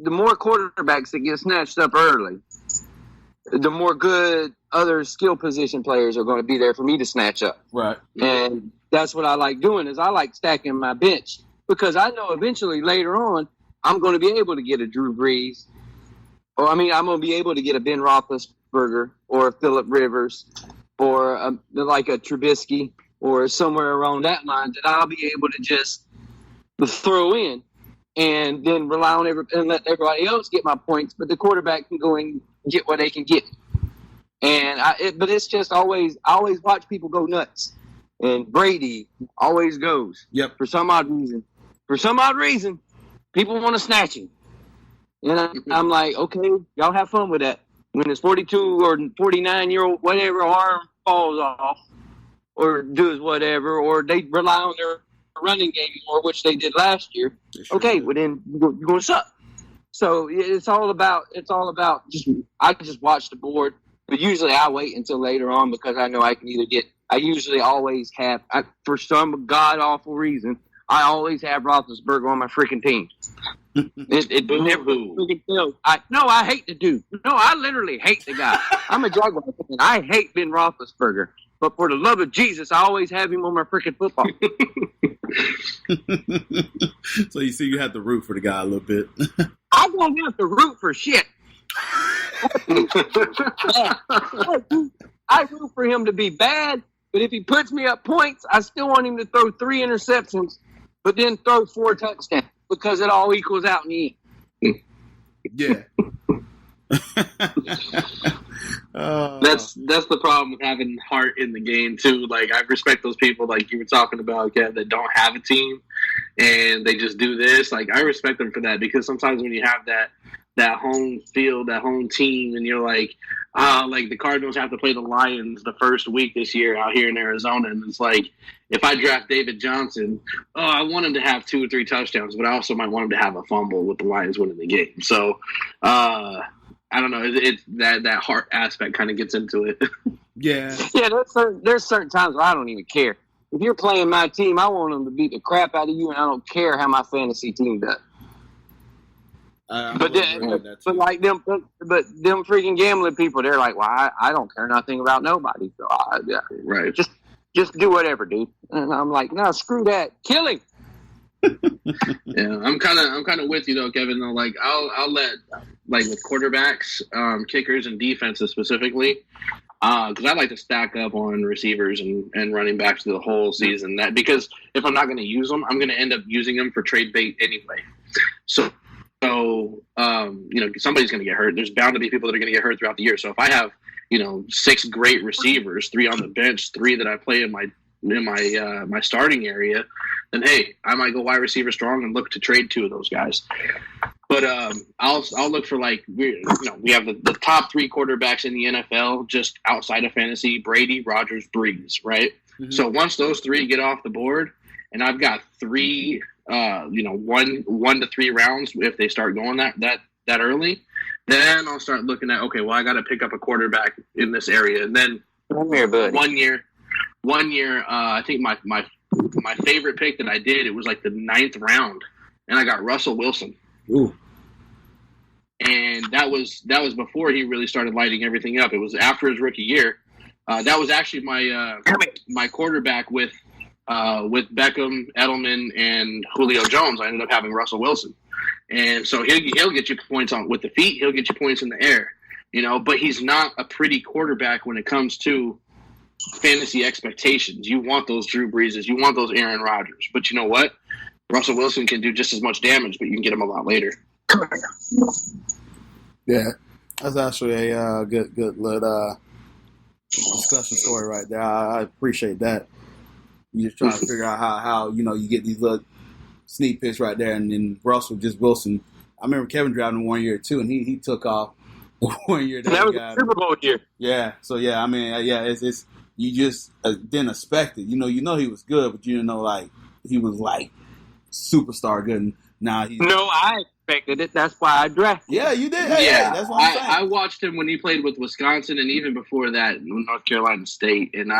the more quarterbacks that get snatched up early, the more good other skill position players are going to be there for me to snatch up. Right. And that's what I like doing is I like stacking my bench because I know eventually later on I'm going to be able to get a Drew Brees. Or, I'm going to be able to get a Ben Roethlisberger or a Phillip Rivers or like a Trubisky or somewhere around that line that I'll be able to just throw in and then rely on and let everybody else get my points, but the quarterback can go and get what they can get. And but it's just I always watch people go nuts. And Brady always goes. Yep. For some odd reason, people want to snatch him. And I'm like, okay, y'all have fun with that. When his 42 or 49-year-old whatever arm falls off or does whatever, or they rely on their running game more, which they did last year. Sure okay, well then you're going to suck. So it's all about I just watch the board, but usually I wait until later on because I know I can either get. I usually always have, for some god awful reason, I always have Roethlisberger on my freaking team. It never freaking fails. I hate the dude. No, I literally hate the guy. I'm a Jaguar fan. I hate Ben Roethlisberger. But for the love of Jesus, I always have him on my freaking football. So you see, you have to root for the guy a little bit. I don't have to root for shit. I root for him to be bad, but if he puts me up points, I still want him to throw 3 interceptions, but then throw 4 touchdowns because it all equals out in the end. Yeah. That's the problem with having heart in the game too. Like I respect those people like you were talking about, Kev, that don't have a team and they just do this. Like I respect them for that because sometimes when you have that home field, that home team, and you're like the Cardinals have to play the Lions the first week this year out here in Arizona, and it's like if I draft David Johnson, I want him to have 2 or 3 touchdowns, but I also might want him to have a fumble with the Lions winning the game. So I don't know. It's that heart aspect kind of gets into it. Yeah. Yeah, there's certain times where I don't even care. If you're playing my team, I want them to beat the crap out of you, and I don't care how my fantasy team does. But them freaking gambling people, they're like, well, I don't care nothing about nobody. So right, just do whatever, dude. And I'm like, no, screw that, kill him. Yeah, I'm kind of with you though, Kevin. Though, like I'll let like with quarterbacks, kickers, and defenses specifically, because I like to stack up on receivers and running backs the whole season. That because if I'm not going to use them, I'm going to end up using them for trade bait anyway. So somebody's going to get hurt. There's bound to be people that are going to get hurt throughout the year. So if I have 6 great receivers, 3 on the bench, 3 that I play in my starting area, then hey, I might go wide receiver strong and look to trade 2 of those guys. But I'll look for we have the top 3 quarterbacks in the NFL just outside of fantasy: Brady, Rodgers, Brees, right? Mm-hmm. So once those 3 get off the board, and I've got 3, 1 to 3 rounds if they start going that early, then I'll start looking at okay, well I got to pick up a quarterback in this area, and then one year, I think my favorite pick that I did, it was like the 9th round, and I got Russell Wilson. Ooh. And that was before he really started lighting everything up. It was after his rookie year. That was actually my quarterback with Beckham, Edelman, and Julio Jones. I ended up having Russell Wilson, and so he'll get you points with the feet. He'll get you points in the air, But he's not a pretty quarterback when it comes to fantasy expectations. You want those Drew Breeses, you want those Aaron Rodgers, but you know what? Russell Wilson can do just as much damage, but you can get him a lot later. Yeah, that's actually a good little discussion story right there. I appreciate that. You just trying to figure out how you get these little sneak peeks right there, and then Wilson. I remember Kevin drafted him 1 year too, and he took off 1 year. That was a Super Bowl year. Yeah. So yeah, I mean, it's you just didn't expect it. You know he was good, but you didn't know he was superstar good. And now he's I expected it. That's why I drafted. Yeah, you did. Yeah, that's what I'm saying. I watched him when he played with Wisconsin, and even before that, North Carolina State. And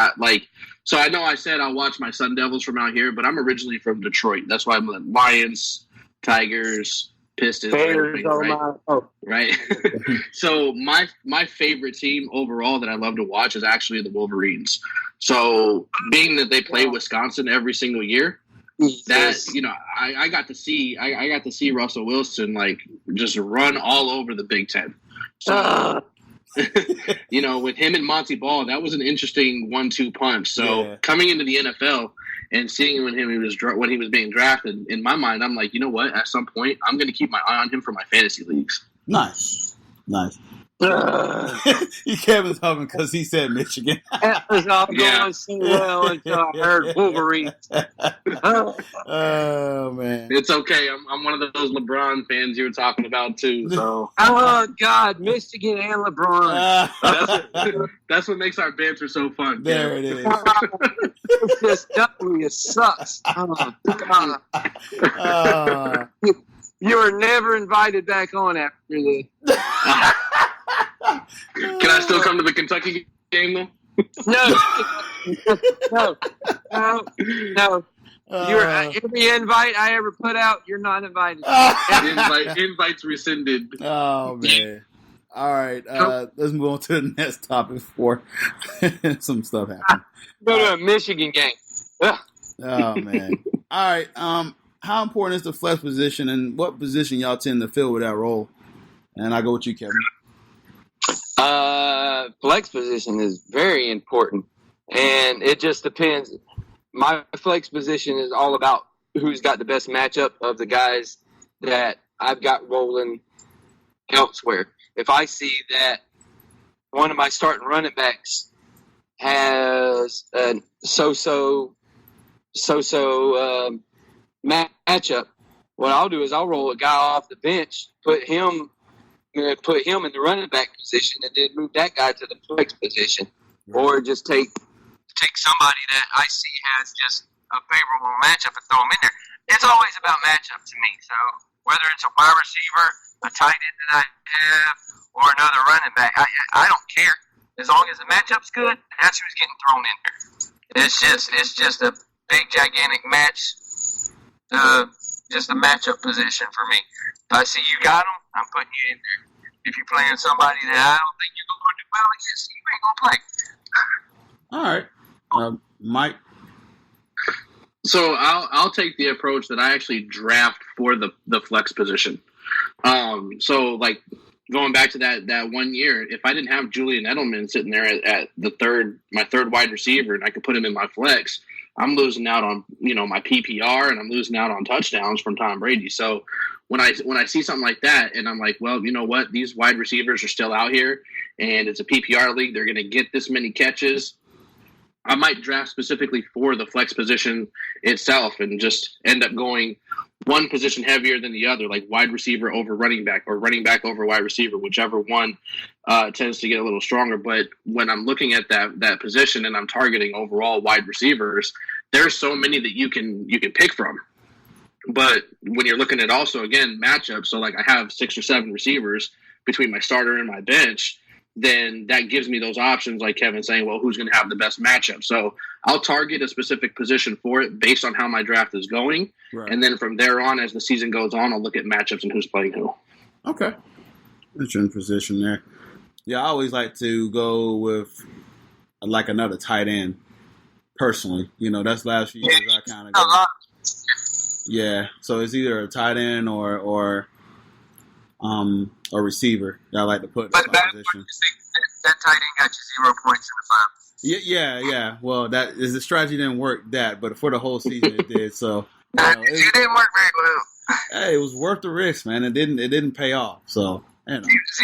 so I know I said I'll watch my Sun Devils from out here, but I'm originally from Detroit. That's why I'm Lions, Tigers, Pistons, Bears, right? So my favorite team overall that I love to watch is actually the Wolverines. So being that they play Wisconsin every single year, that I got to see Russell Wilson like just run all over the Big Ten. So with him and Monty Ball, that was an interesting 1-2 punch. So coming into the NFL and seeing when he was being drafted, in my mind, I'm like, you know what? At some point, I'm going to keep my eye on him for my fantasy leagues. Nice. Kevin's humming because he said Michigan. That was all going so well until I heard Wolverine. Oh man, it's okay. I'm one of those LeBron fans you were talking about too. So oh God, Michigan and LeBron. That's what makes our banter so fun. There it is. It's just W sucks. Oh God. You were never invited back on after this. Can I still come to the Kentucky game though? No. You're every invite I ever put out, you're not invited. Invites rescinded. Oh man. All right, let's move on to the next topic before some stuff happens. Go to a Michigan game. Ugh. Oh man. All right. How important is the flex position, and what position y'all tend to fill with that role? And I go with you, Kevin. Flex position is very important, and it just depends. My flex position is all about who's got the best matchup of the guys that I've got rolling elsewhere. If I see that one of my starting running backs has a so-so matchup, what I'll do is I'll roll a guy off the bench, put him in the running back position, and then move that guy to the flex position, or just take somebody that I see has just a favorable matchup and throw him in there. It's always about matchup to me. So whether it's a wide receiver, a tight end that I have, or another running back, I don't care. As long as the matchup's good, that's who's getting thrown in there. It's just a big gigantic match. Just a matchup position for me. If I see you got them, I'm putting you in there. If you're playing somebody that I don't think you're going to do well against, you ain't going to play. All right. Mike? So I'll take the approach that I actually draft for the flex position. So like going back to that 1 year, if I didn't have Julian Edelman sitting there at my third wide receiver, and I could put him in my flex, I'm losing out on my PPR, and I'm losing out on touchdowns from Tom Brady. So when I see something like that, and I'm like, well, you know what, these wide receivers are still out here, and it's a PPR league, they're going to get this many catches. I might draft specifically for the flex position itself and just end up going one position heavier than the other, like wide receiver over running back or running back over wide receiver, whichever one tends to get a little stronger. But when I'm looking at that position and I'm targeting overall wide receivers, there's so many that you can pick from. But when you're looking at also, again, matchups, so like I have 6 or 7 receivers between my starter and my bench, then that gives me those options, like Kevin saying, well, who's going to have the best matchup? So I'll target a specific position for it based on how my draft is going. Right. And then from there on, as the season goes on, I'll look at matchups and who's playing who. Okay. Interesting position there. Yeah, I always like to go with like another tight end, personally. That's last few years I kind of go. Yeah, so it's either a tight end or a receiver that I like to put in that position. That tight end got you 0 points in the finals. Yeah. Well, that is the strategy didn't work but for the whole season it did. So it didn't work very well. Hey, it was worth the risk, man. It didn't pay off. So 0 points,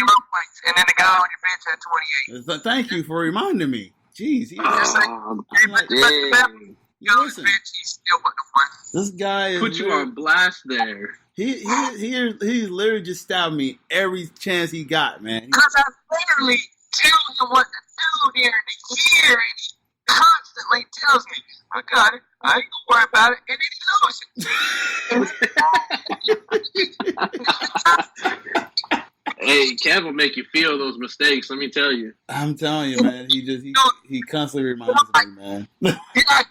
and then the guy on your bench had 28. Thank you for reminding me. Jeez, Listen, this guy is put you on blast there. He literally just stabbed me every chance he got, man. Because I literally tell him what to do during the year, and he constantly tells me, I got it, I ain't gonna worry about it, and then he loses. Hey, Kev will make you feel those mistakes, let me tell you. I'm telling you, man, he constantly reminds me, man. I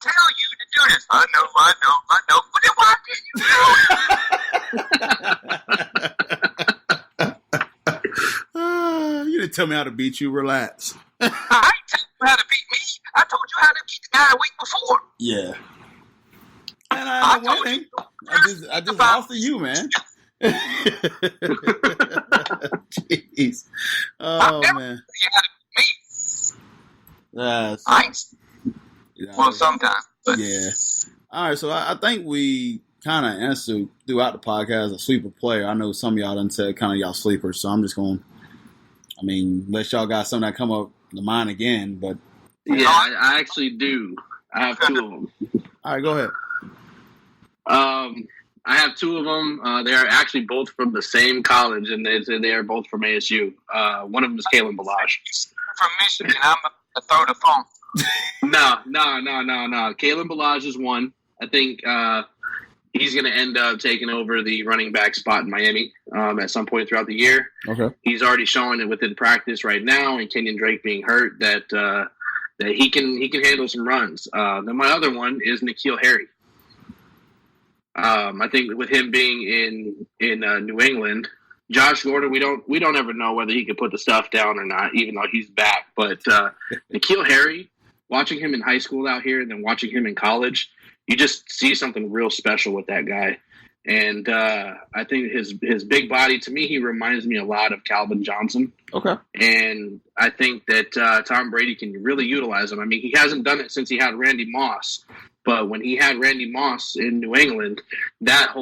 tell you to do this. I know. But then why didn't you do it? You didn't tell me how to beat you. Relax. I ain't telling you how to beat me. I told you how to beat the guy a week before. Yeah. And I'm winning. I just lost to you, man. Jeez. Oh, man. You had to beat me. Well, sometimes. But. Yeah. All right, so I think we kind of answered throughout the podcast a sleeper player. I know some of y'all done said kind of y'all sleepers, so I'm just going. I mean, unless y'all got something that come up to mind again, but yeah, I actually do. I have two of them. All right, go ahead. I have two of them. They are actually both from the same college, and they are both from ASU. One of them is Kalen Balazs. From Michigan, I'm going to throw the phone. No. Kalen Balazs is one. I think he's going to end up taking over the running back spot in Miami at some point throughout the year. Okay. He's already showing it within practice right now, and Kenyon Drake being hurt, that he can handle some runs. Then my other one is N'Keal Harry. I think with him being in New England, Josh Gordon, we don't ever know whether he can put the stuff down or not, even though he's back. But N'Keal Harry, watching him in high school out here and then watching him in college, you just see something real special with that guy. And I think his big body, to me, he reminds me a lot of Calvin Johnson. Okay. And I think that Tom Brady can really utilize him. I mean, he hasn't done it since he had Randy Moss. But when he had Randy Moss in New England, that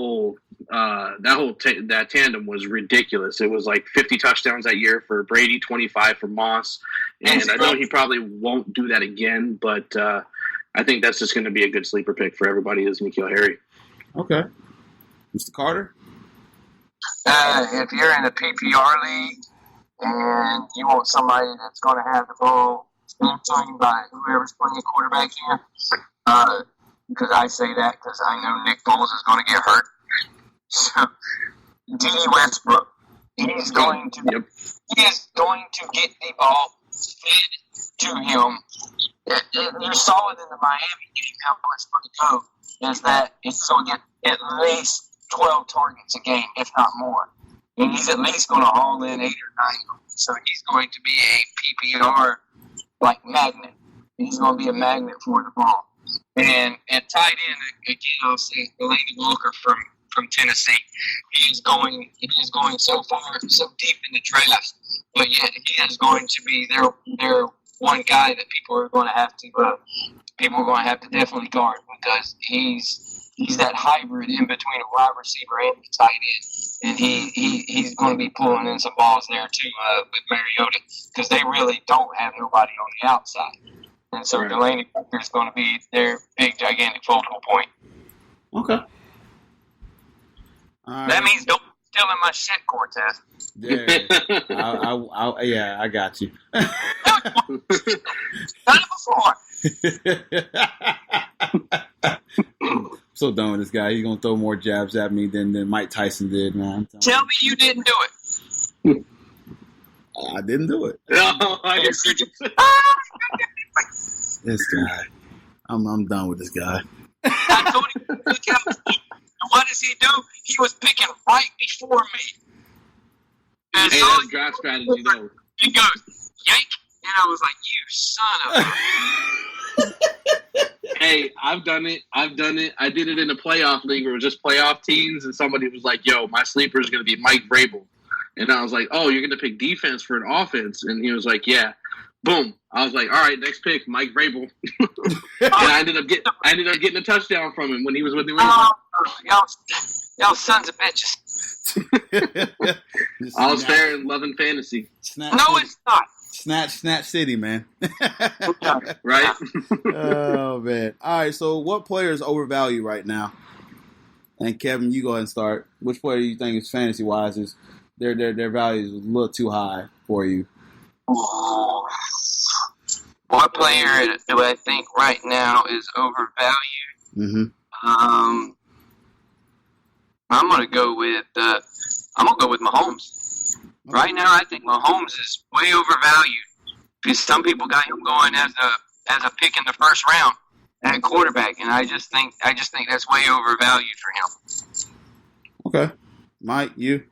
tandem was ridiculous. It was like 50 touchdowns that year for Brady, 25 for Moss. And I know he probably won't do that again, but I think that's just going to be a good sleeper pick for everybody is N'Keal Harry. Okay. Mr. Carter? If you're in a PPR league and you want somebody that's going to have the ball spent by whoever's playing quarterback here, because I say that because I know Nick Foles is going to get hurt. So, D. Westbrook, he is going to get the ball fed to him. You saw it in the Miami game how Westbrook go, is that it's going to get at least 12 targets a game, if not more. And he's at least going to haul in 8 or 9. So he's going to be a PPR like magnet. He's going to be a magnet for the ball. And tight end, again, I'll say Delaney Walker from Tennessee. He's going so far, so deep in the draft, but yet he is going to be their one guy that people are going to have to definitely guard, because he's that hybrid in between a wide receiver and a tight end, and he's going to be pulling in some balls there too with Mariota, because they really don't have nobody on the outside. And so Delaney Walker is going to be their big, gigantic focal point. Okay. That means don't steal my shit, Cortez. Yeah, I got you. Done it before. So done with this guy. He's going to throw more jabs at me than Mike Tyson did, man. Tell me you didn't do it. I didn't do it. No, This guy. I'm done with this guy. I told him, what does he do? He was picking right before me. And hey, that's draft strategy, though. He goes, yank. And I was like, you son of a... Hey, I've done it. I did it in a playoff league where it was just playoff teams, and somebody was like, yo, my sleeper is going to be Mike Vrabel. And I was like, oh, you're going to pick defense for an offense? And he was like, yeah. Boom. I was like, all right, next pick, Mike Vrabel. And I ended up getting a touchdown from him when he was with New England. Y'all sons of bitches. I was fair and loving fantasy. No, it's not. Snatch City, man. Right? Oh, man. All right, so what player is overvalued right now? And Kevin, you go ahead and start. Which player do you think is fantasy-wise is their value is a little too high for you? What player do I think right now is overvalued? Mm-hmm. I'm gonna go with Mahomes. Right now, I think Mahomes is way overvalued because some people got him going as a pick in the first round at quarterback, and I just think that's way overvalued for him. Okay. Mike, you?